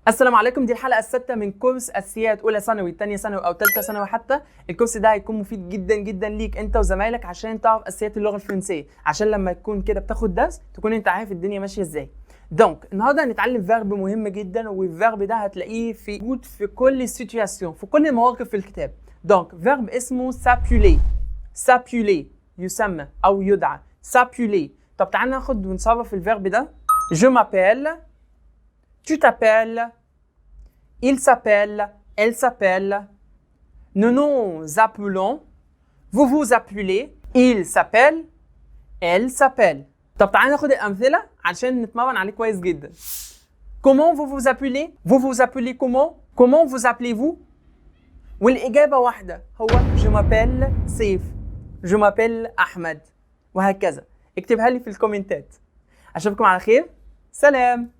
السلام عليكم. دي الحلقة السادسة من كورس أساسيات أولى ثانوي، تانية ثانوي أو تالتة ثانوي. حتى الكورس ده هيكون مفيد جدا جدا ليك أنت وزمايلك عشان تعرف أساسيات اللغة الفرنسية، عشان لما تكون كده بتاخد درس تكون أنت عارف الدنيا ماشية إزاي. دونك النهارده هنتعلم فيرب مهم جدا، والفيرب ده هتلاقيه في كل سيتوياسيون، في كل المواقف في الكتاب. دونك فيرب اسمه سابيولي. سابيولي يسمى أو يدعى سابيولي. طب تعالى ناخد ونصرف الفيرب ده. Je m'appelle. Tu t'appelles, il s'appelle, elle s'appelle, nous nous appelons, vous vous appelez, il s'appelle, elle s'appelle. طب تعالى ناخد الأمثلة عشان نتمرن عليه كويس جدا. Comment vous vous appelez? Vous vous appelez comment? Comment vous appelez-vous? والإجابة واحدة، هو je m'appelle سيف، je m'appelle أحمد، وهكذا. اكتبها لي في الكومنتات. أشوفكم على خير. سلام.